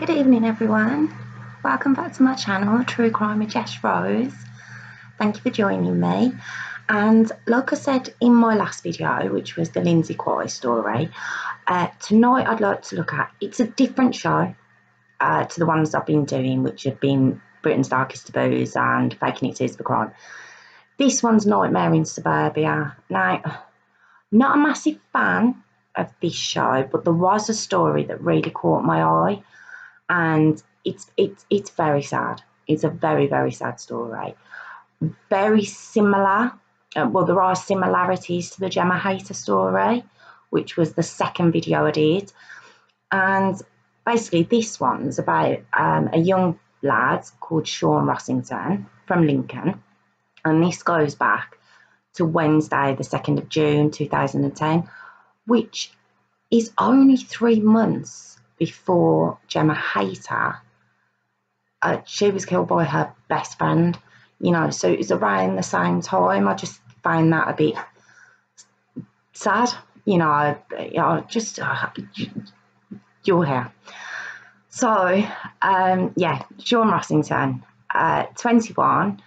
Good evening, everyone. Welcome back to my channel, True Crime with Jess Rose. Thank you for joining me. And like I said in my last video, which was the Lindsay Quay story, tonight I'd like to look at, it's a different show to the ones I've been doing, which have been Britain's Darkest Taboos and Faking It Is the Crime. This one's Nightmare in Suburbia. Now, not a massive fan of this show, but there was a story that really caught my eye. And it's very sad. It's a very, very sad story. Very similar. Well, there are similarities to the Gemma Hayter story, which was the second video I did. And basically, this one's about a young lad called Shaun Rossington from Lincoln. And this goes back to Wednesday, the 2nd of June, 2010, which is only 3 months before Gemma Hayter, she was killed by her best friend, you know, so it was around the same time. I just find that a bit sad, you know, just, you're here. So, yeah, Shaun Rossington, 21,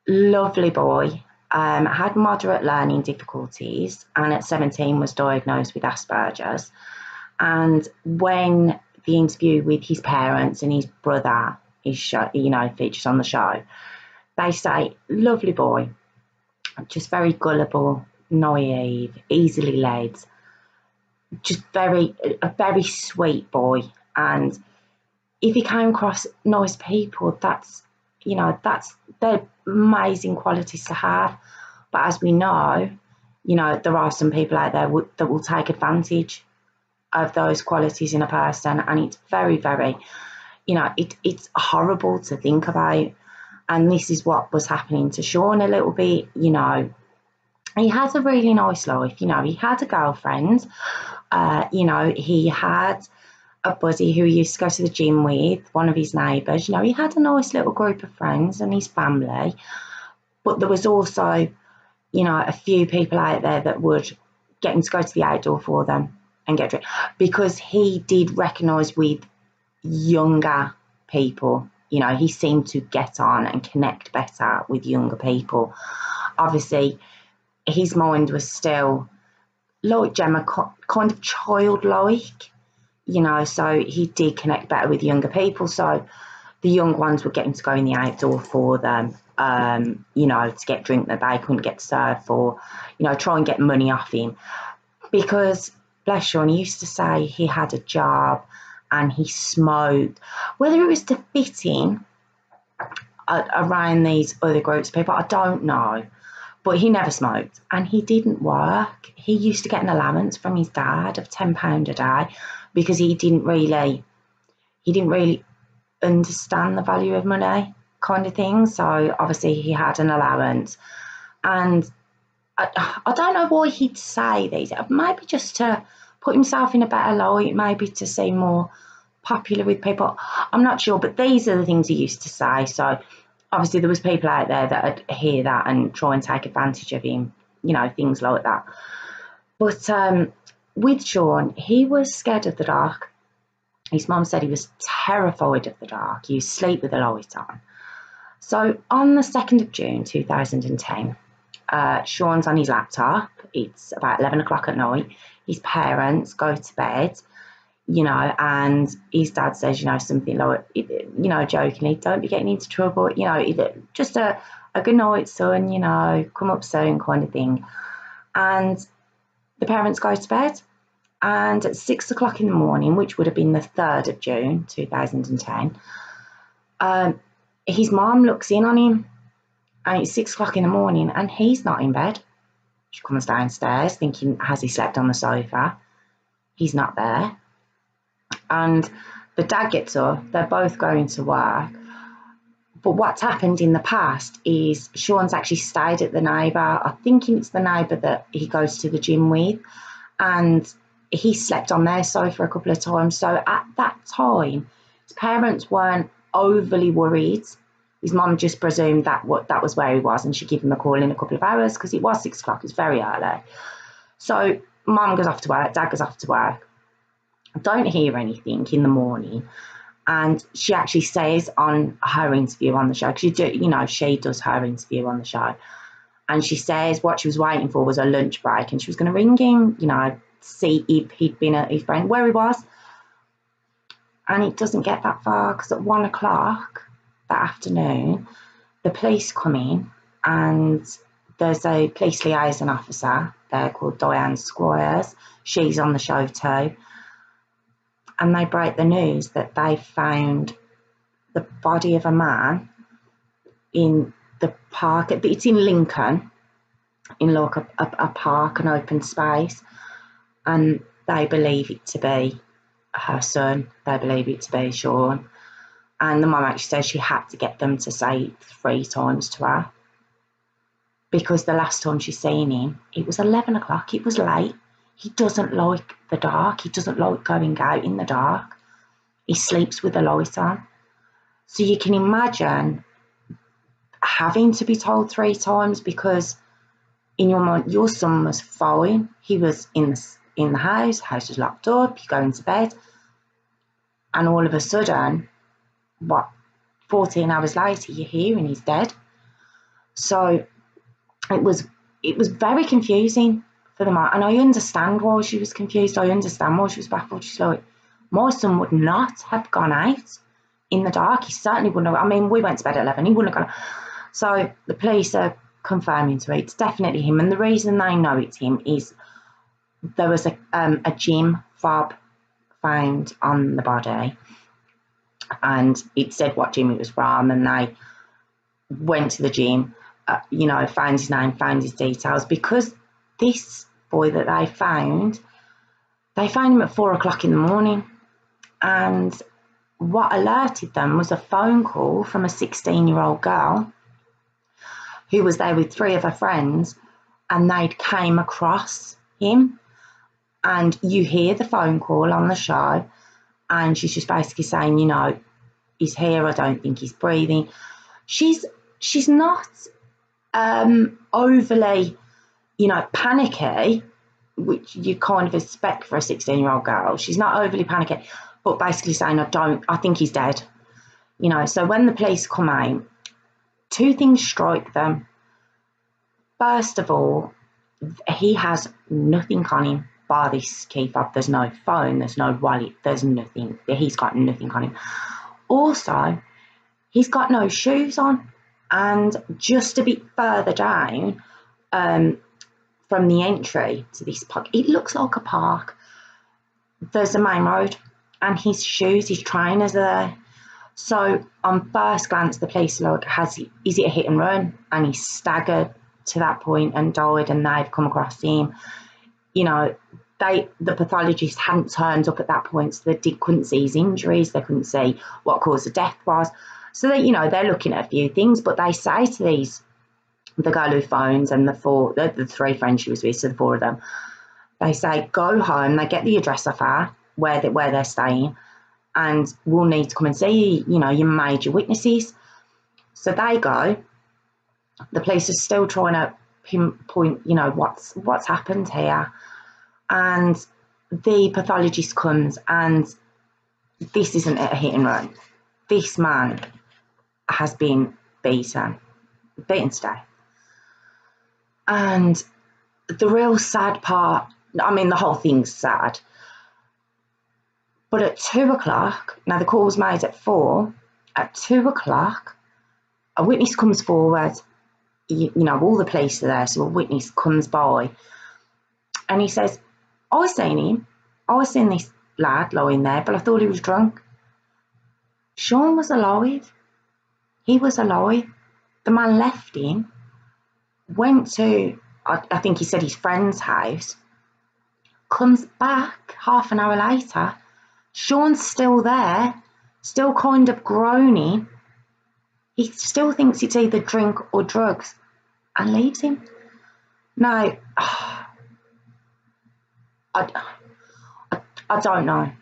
lovely boy, had moderate learning difficulties, and at 17 was diagnosed with Asperger's. And when the interview with his parents and his brother is features on the show, they say, lovely boy, just very gullible, naive, easily led, just a very sweet boy. And if he came across nice people, they're amazing qualities to have. But as we know, there are some people out there that will take advantage of those qualities in a person, and it's very, very, it's horrible to think about. And this is what was happening to Shaun a little bit. He had a really nice life. He had a girlfriend. He had a buddy who he used to go to the gym with, one of his neighbours. He had a nice little group of friends and his family. But there was also, a few people out there that would get him to go to the outdoor for them and get drunk, because he did recognise with younger people. He seemed to get on and connect better with younger people. Obviously, his mind was still, like Gemma, kind of childlike, so he did connect better with younger people. So the young ones were getting to go in the outdoor for them, to get drink that they couldn't get served for, try and get money off him. Because, bless Shaun, he used to say he had a job and he smoked. Whether it was to fit in around these other groups of people, I don't know. But he never smoked and he didn't work. He used to get an allowance from his dad of £10 a day because he didn't really understand the value of money, kind of thing. So obviously he had an allowance. And I don't know why he'd say these. Maybe just to put himself in a better light, maybe to seem more popular with people. I'm not sure, but these are the things he used to say. So obviously there was people out there that would hear that and try and take advantage of him, things like that. But with Shaun, he was scared of the dark. His mum said he was terrified of the dark. He used to sleep with the light on. So on the 2nd of June 2010, Shaun's on his laptop. It's about 11 o'clock at night. His parents go to bed, and his dad says, something like, jokingly, don't be getting into trouble, just a good night, son, come up soon, kind of thing. And the parents go to bed, and at 6 o'clock in the morning, which would have been the 3rd of June 2010, his mom looks in on him. And it's 6 o'clock in the morning and he's not in bed. She comes downstairs thinking, has he slept on the sofa? He's not there. And the dad gets up. They're both going to work. But what's happened in the past is Shaun's actually stayed at the neighbour. I'm thinking it's the neighbour that he goes to the gym with. And he slept on their sofa a couple of times. So at that time, his parents weren't overly worried. His mum just presumed that was where he was, and she'd give him a call in a couple of hours because it was 6 o'clock. It's very early. So mum goes off to work, dad goes off to work. don't hear anything in the morning. And she actually says on her interview on the show, because she does her interview on the show, and she says what she was waiting for was a lunch break, and she was going to ring him, see if he'd been at his friend, where he was. And it doesn't get that far, because at 1 o'clock that afternoon, the police come in, and there's a police liaison officer there called Diane Squires. She's on the show too. And they break the news that they found the body of a man in the park. It's in Lincoln, in like a park, an open space. And they believe it to be her son. They believe it to be Shaun. And the mum actually says she had to get them to say it 3 times to her, because the last time she's seen him, it was 11 o'clock. It was late. He doesn't like the dark. He doesn't like going out in the dark. He sleeps with the light on. So you can imagine having to be told 3 times, because in your mind, your son was fine. He was in the house was locked up, you go into bed, and all of a sudden, 14 hours later, you're here and he's dead. So it was very confusing for the mom, and I understand why she was confused. I understand why she was baffled. She's like, my son would not have gone out in the dark. He certainly wouldn't have. I mean, we went to bed at 11. He wouldn't have gone. So the police are confirming to it. It's definitely him. And the reason they know it's him is there was a gym fob found on the body, and it said what gym it was from, and they went to the gym, found his name, found his details, because this boy that they found him at 4 o'clock in the morning. And what alerted them was a phone call from a 16-year-old girl who was there with 3 of her friends, and they'd came across him. And you hear the phone call on the show, and she's just basically saying, he's here, I don't think he's breathing. She's not overly, panicky, which you kind of expect for a 16-year-old girl. She's not overly panicky, but basically saying, I think he's dead. So when the police come out, 2 things strike them. First of all, he has nothing on him bar this key fob. There's no phone, there's no wallet, there's nothing. He's got nothing on him. Also, he's got no shoes on. And just a bit further down from the entry to this park, it looks like a park. There's a main road, and his shoes, his trainers are there. So on first glance, the police are like, is it a hit and run? And he staggered to that point and died, and they've come across him. The pathologist hadn't turned up at that point, so they couldn't see his injuries, they couldn't see what caused the death was. So they're looking at a few things, but they say to the girl who phones and the 3 friends she was with, so the 4 of them, they say, go home. They get the address of her where they're staying, and we'll need to come and see your major witnesses. So they go. The police are still trying to pinpoint what's happened here, and the pathologist comes, and this isn't a hit and run. This man has been beaten to death. And the real sad part, the whole thing's sad, but at 2 o'clock, now the call was made at 4, at 2 o'clock, a witness comes forward, all the police are there, so a witness comes by, and he says, I seen this lad lying there, but I thought he was drunk. Shaun was alive. He was alive. The man left him, went to, I think he said his friend's house, comes back half an hour later. Shaun's still there, still kind of groaning. He still thinks it's either drink or drugs, and leaves him. Now, I don't know.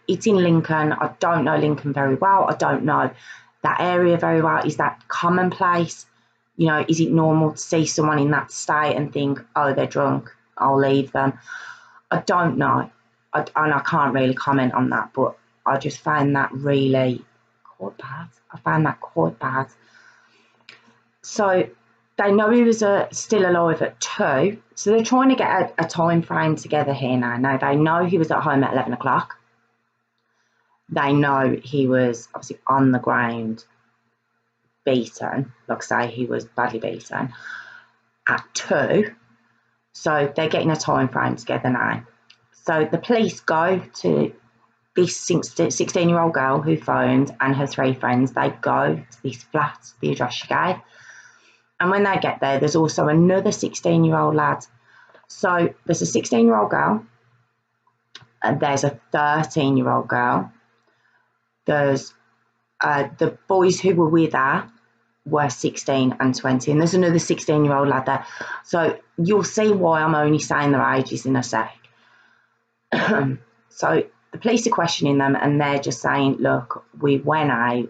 It's in Lincoln. I don't know Lincoln very well. I don't know that area very well. Is that commonplace? Is it normal to see someone in that state and think, oh, they're drunk, I'll leave them? I don't know. and I can't really comment on that, but I just find that really quite bad. I found that quite bad. So they know he was still alive at 2, so they're trying to get a time frame together here now. Now they know he was at home at 11 o'clock. They know he was obviously on the ground, beaten, like I say, he was badly beaten, at 2. So they're getting a time frame together now. So the police go to this 16-year-old girl who phoned and her 3 friends. They go to this flat, the address she gave. And when they get there, there's also another 16-year-old lad. So there's a 16-year-old girl, and there's a 13-year-old girl. There's the boys who were with her were 16 and 20, and there's another 16-year-old lad there. So you'll see why I'm only saying their ages in a sec. So the police are questioning them, and they're just saying, look, we went out,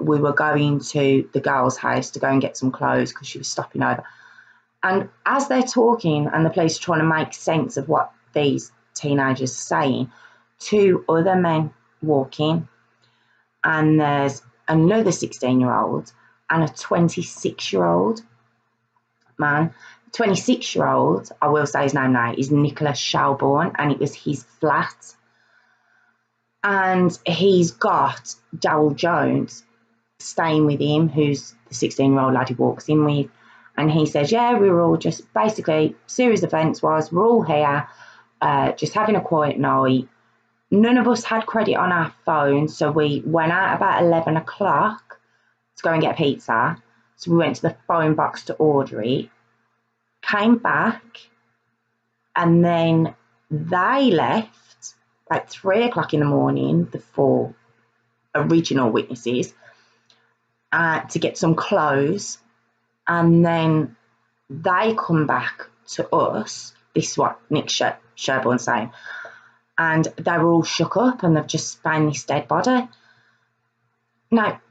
we were going to the girl's house to go and get some clothes because she was stopping over. And as they're talking and the police are trying to make sense of what these teenagers are saying, 2 other men walk in, and there's another 16-year-old and a 26-year-old man. 26-year-old, I will say his name now, is Nicholas Shelbourne, and it was his flat. And he's got Daryl Jones staying with him, who's the 16-year-old lad he walks in with. And he says, yeah, we were all just basically, series of events was, we're all here, just having a quiet night. None of us had credit on our phone, so we went out about 11 o'clock to go and get pizza. So we went to the phone box to order it, came back, and then they left at 3 o'clock in the morning, the 4 original witnesses, to get some clothes, and then they come back to us. This is what Nick Sherborne's saying, and they were all shook up, and they've just found this dead body. Now,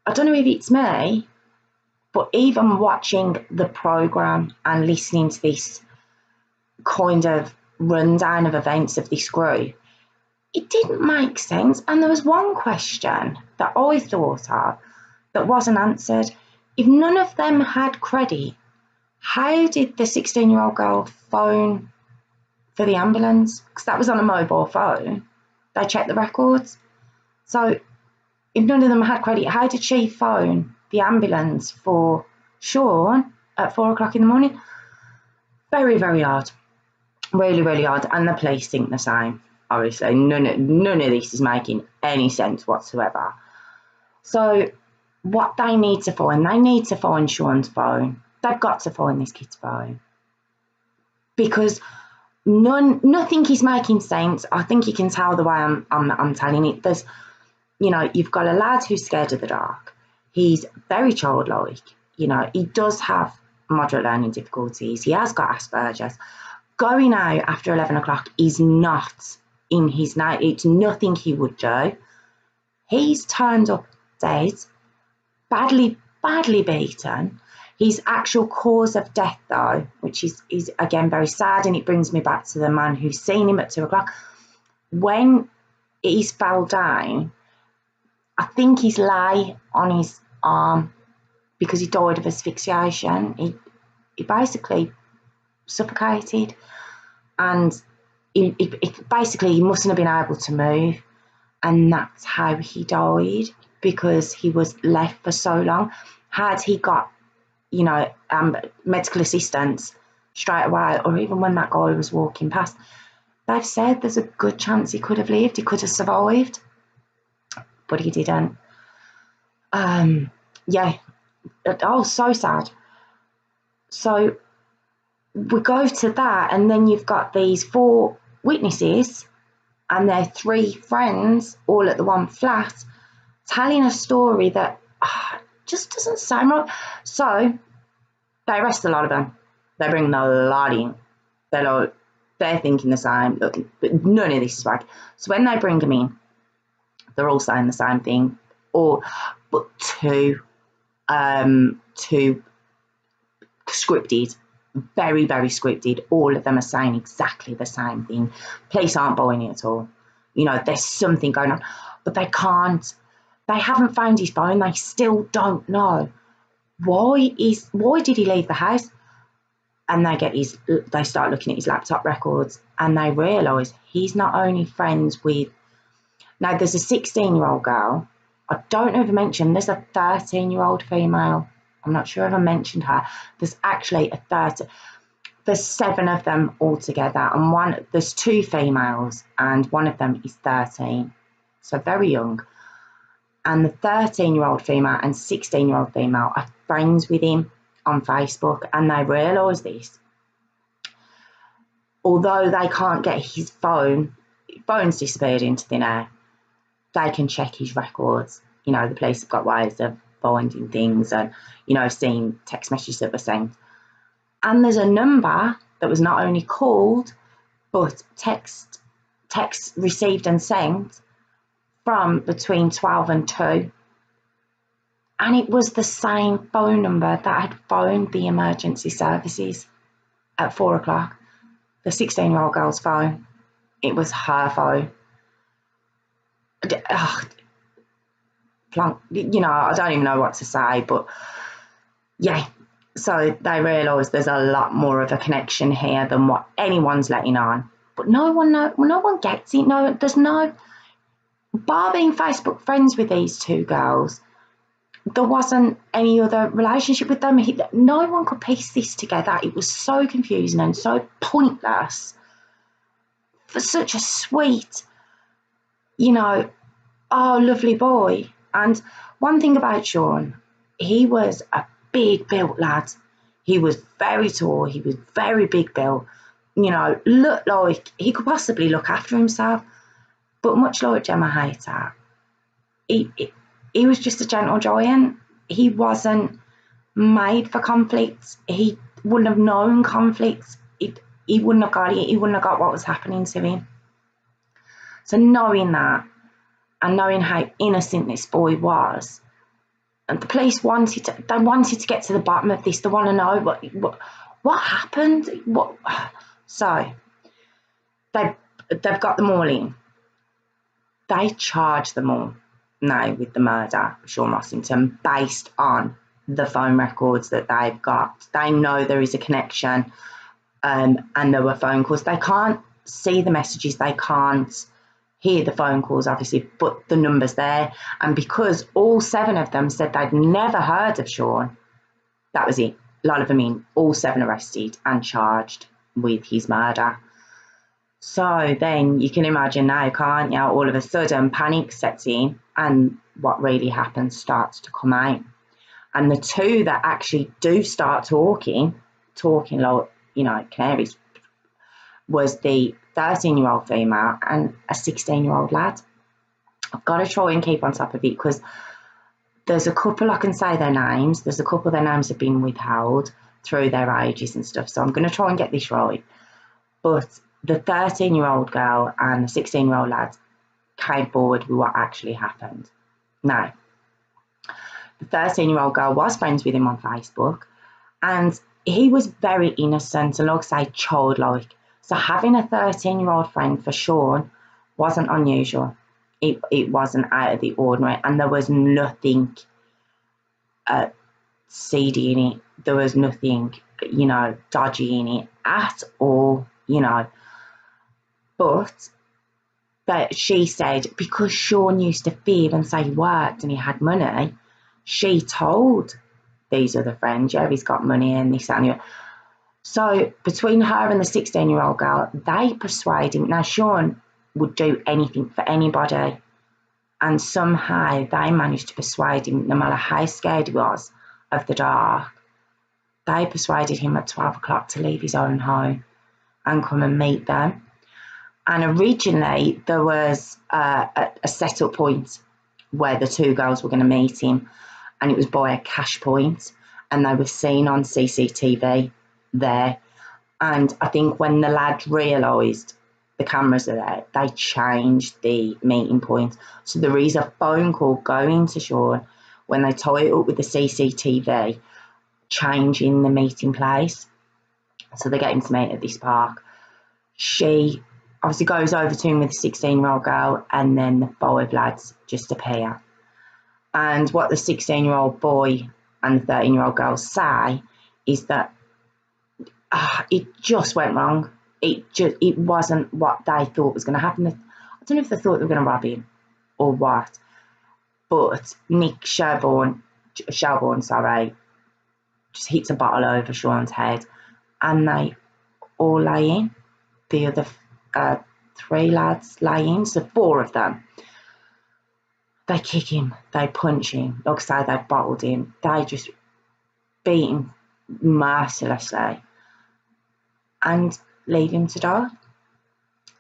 I don't know if it's me, but even watching the programme and listening to this kind of rundown of events of this group, it didn't make sense. And there was one question that I thought of that wasn't answered. If none of them had credit, how did the 16-year-old girl phone for the ambulance? Because that was on a mobile phone. They checked the records. So if none of them had credit, how did she phone the ambulance for Shaun at 4 o'clock in the morning? Very, very odd. Really, really odd. And the police think the same. Obviously, none of this is making any sense whatsoever. So what they need to find Shaun's phone. They've got to find this kid's phone. Because nothing is making sense. I think you can tell the way I'm telling it. There's, you've got a lad who's scared of the dark. He's very childlike. He does have moderate learning difficulties. He has got Asperger's. Going out after 11 o'clock is not in his night. It's nothing he would do. He's turned up dead, badly beaten. His actual cause of death, though, which is again very sad, and it brings me back to the man who's seen him at 2 o'clock. When he's fell down, I think he's lay on his arm because he died of asphyxiation. He basically suffocated, and he mustn't have been able to move, and that's how he died, because he was left for so long. Had he got medical assistance straight away, or even when that guy was walking past, they've said there's a good chance he could have lived, he could have survived, but he didn't. So sad. So we go to that, and then you've got these 4 witnesses and their 3 friends all at the one flat telling a story that just doesn't sound right. So they arrest a lot of them. They bring a lot in. They're thinking the same. Look, but none of this is right. So when they bring them in, they're all saying the same thing. But two scripted very, very scripted. All of them are saying exactly the same thing. Police aren't buying it at all. You know, there's something going on, but they haven't found his phone. They still don't know why did he leave the house? And they start looking at his laptop records, and they realise he's not only friends with, now there's a 16-year-old girl. I don't know if I mentioned, there's a 13-year-old female. I'm not sure if I mentioned her. There's actually there's 7 of them altogether, and there's 2 females, and one of them is 13, so very young. And the 13-year-old female and 16-year-old female are friends with him on Facebook, and they realise this. Although they can't get his phone's disappeared into thin air, they can check his records. You know, the police have got ways of finding things and, you know, seeing text messages that were sent. And there's a number that was not only called, but text received and sent from between 12 and 2. And it was the same phone number that had phoned the emergency services at 4 o'clock. The 16-year-old girl's phone. It was her phone. You know, I don't even know what to say, but yeah. So they realise there's a lot more of a connection here than what anyone's letting on. But no one gets it. No, there's no, bar being Facebook friends with these 2 girls, there wasn't any other relationship with them. No one could piece this together. It was so confusing and so pointless for such a sweet, you know, oh, lovely boy. And one thing about Shaun, he was a big built lad. He was very tall. He was very big built. You know, looked like he could possibly look after himself. But much like Gemma Hayter, he was just a gentle giant. He wasn't made for conflict. He wouldn't have known conflict. He wouldn't have got it. He wouldn't have got what was happening to him. So knowing that, and knowing how innocent this boy was, and the police wanted to get to the bottom of this. They want to know what happened. So they've got them all in. They charge them all now with the murder of Shaun Rossington based on the phone records that they've got. They know there is a connection, and there were phone calls. They can't see the messages. They can't hear the phone calls, obviously, but the number's there. And because all 7 of them said they'd never heard of Shaun, that was it. A lot of them in, all 7 arrested and charged with his murder. So then you can imagine now, can't you? All of a sudden, panic sets in, and what really happens starts to come out. And the 2 that actually do start talking like, you know, canaries, was the 13-year-old female and a 16-year-old lad. I've got to try and keep on top of it because there's a couple I can say their names. There's a couple their names have been withheld through their ages and stuff. So I'm going to try and get this right. But the 13-year-old girl and the 16-year-old lad came forward with what actually happened. Now, the 13-year-old girl was friends with him on Facebook, and he was very innocent and, like I say, childlike. So having a 13-year-old friend for Shaun wasn't unusual. It wasn't out of the ordinary, and there was nothing seedy in it. There was nothing, you know, dodgy in it at all, you know. But she said because Shaun used to fib and say he worked and he had money, she told these other friends, yeah, he's got money and this and that. So between her and the 16-year-old girl, they persuade him. Now, Shaun would do anything for anybody. And somehow they managed to persuade him, no matter how scared he was of the dark, they persuaded him at 12 o'clock to leave his own home and come and meet them. And originally there was a set-up point where the 2 girls were going to meet him, and it was by a cash point, and they were seen on CCTV there. And I think when the lad realised the cameras are there, they changed the meeting point. So there is a phone call going to Shaun when they tie it up with the CCTV, changing the meeting place. So they get him to meet at this park. She obviously goes over to him with the 16-year-old girl, and then the 5 lads just appear. And what the 16-year-old boy and the 13-year-old girl say is that it just went wrong. It wasn't what they thought was going to happen. I don't know if they thought they were going to rob him or what, but Nick Shelbourne, just hits a bottle over Shaun's head, and they all lay in. The other 3 lads lay in, so 4 of them. They kick him, they punch him, like I say, they bottled him, they just beat him mercilessly and leave him to die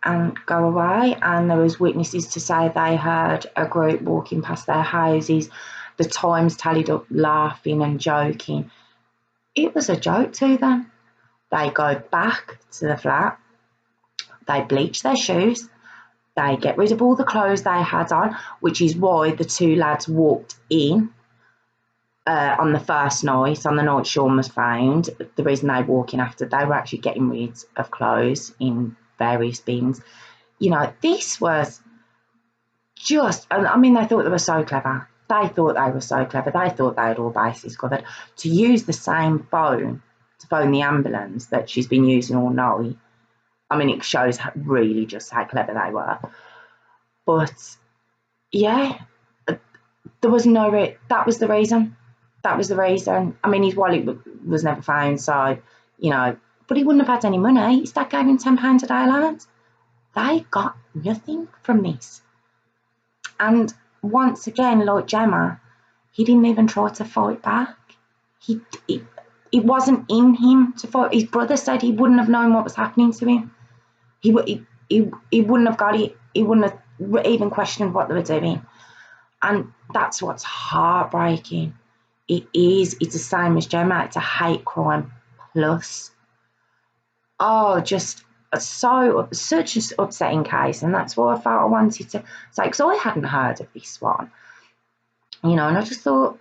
and go away. And there was witnesses to say they heard a group walking past their houses, the times tallied up, laughing and joking. It was a joke to them. They go back to the flat, they bleach their shoes, they get rid of all the clothes they had on, which is why the 2 lads walked in on the first night, on the night Shaun was found. The reason they walk in after, they were actually getting rid of clothes in various bins. You know, this was just, I mean, they thought they were so clever. They thought they were so clever. They thought they had all bases covered. To use the same phone to phone the ambulance that she's been using all night, I mean, it shows really just how clever they were. But yeah, there was no, that was the reason. That was the reason. I mean, his wallet was never found, so, you know, but he wouldn't have had any money. His dad gave him £10 a day allowance. They got nothing from this. And once again, like Gemma, he didn't even try to fight back. It wasn't in him to fight. His brother said he wouldn't have known what was happening to him. He wouldn't have got it. He wouldn't have even questioned what they were doing. And that's what's heartbreaking. It's the same as Gemma. It's a hate crime plus. Oh, just such an upsetting case. And that's why I felt I wanted to say, because I hadn't heard of this one. You know, and I just thought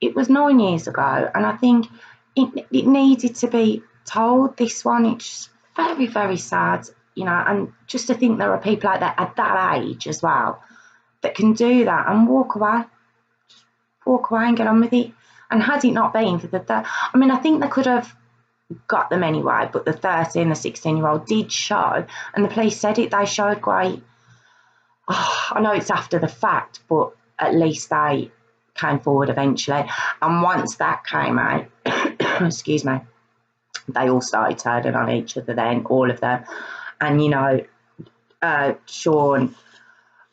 it was 9 years ago. And I think it needed to be told, this one. It's very, very sad, you know, and just to think there are people like that at that age as well that can do that and walk away and get on with it. And had it not been for I mean, I think they could have got them anyway, but the 13, the 16-year-old did show, and the police said it, they showed great. I know it's after the fact, but at least they came forward eventually. And once that came out, excuse me, they all started turning on each other then, all of them. And, you know, Shaun,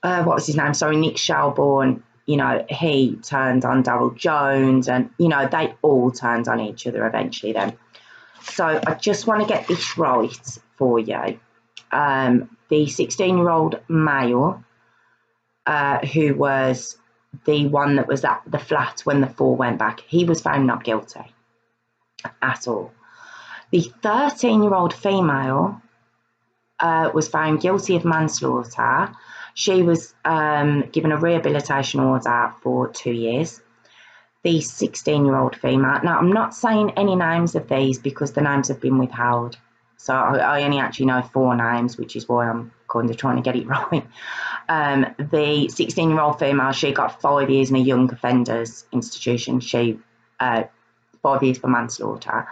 what was his name? Sorry, Nick Shelbourne, you know, he turned on Daryl Jones, and, you know, they all turned on each other eventually then. So I just want to get this right for you. The 16-year-old male, who was the one that was at the flat when the 4 went back, he was found not guilty at all. The 13-year-old female was found guilty of manslaughter. She was given a rehabilitation order for 2 years. The 16-year-old female, now I'm not saying any names of these because the names have been withheld. So I only actually know 4 names, which is why I'm kind of trying to get it right. The 16-year-old female, she got 5 years in a young offenders institution. She 5 years for manslaughter.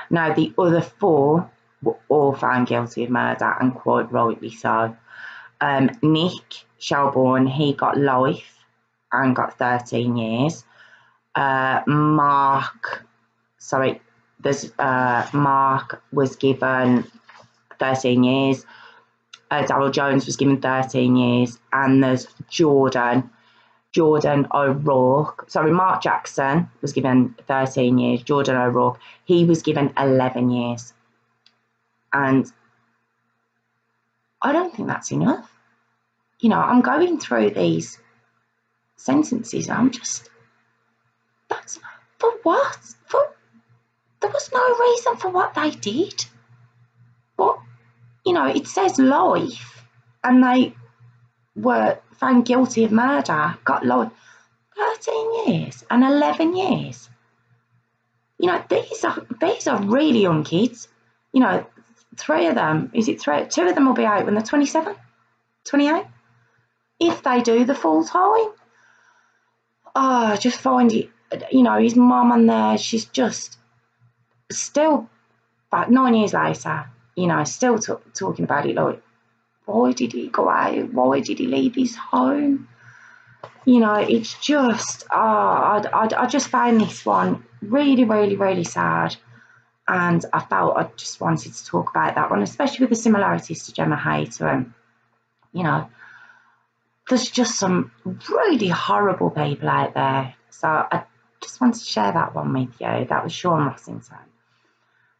Now the other 4 were all found guilty of murder, and quite rightly so. Nick Shelbourne, he got life and got 13 years. Mark was given 13 years. Daryl Jones was given 13 years, and there's Jordan O'Rourke. Sorry, Mark Jackson was given 13 years. Jordan O'Rourke, he was given 11 years. And I don't think that's enough. You know, I'm going through these sentences, I'm just, that's for what? There was no reason for what they did. But, you know, it says life, and they were found guilty of murder, got life, 13 years and 11 years. You know, these are really young kids. you know, 3 of them, is it 3? 2 of them will be out when they're 27, 28. If they do the full time. Oh, I just find it, you know, his mum on there, she's just still, about 9 years later, you know, still talking about it like, why did he go out? Why did he leave his home? You know, it's just, I just found this one really, really, really sad. And I felt I just wanted to talk about that one, especially with the similarities to Gemma Hayter. And, you know, there's just some really horrible people out there. So I just wanted to share that one with you. That was Shaun Rossington.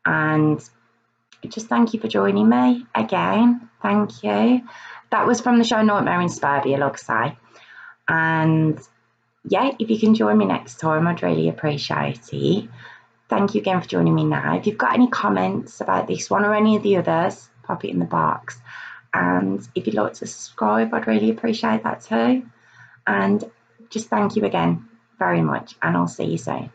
And just thank you for joining me again. Thank you. That was from the show Nightmare in Suburbia, like I say. And yeah, if you can join me next time, I'd really appreciate it. Thank you again for joining me now. If you've got any comments about this one or any of the others, pop it in the box. And if you'd like to subscribe, I'd really appreciate that too. And just thank you again very much, and I'll see you soon.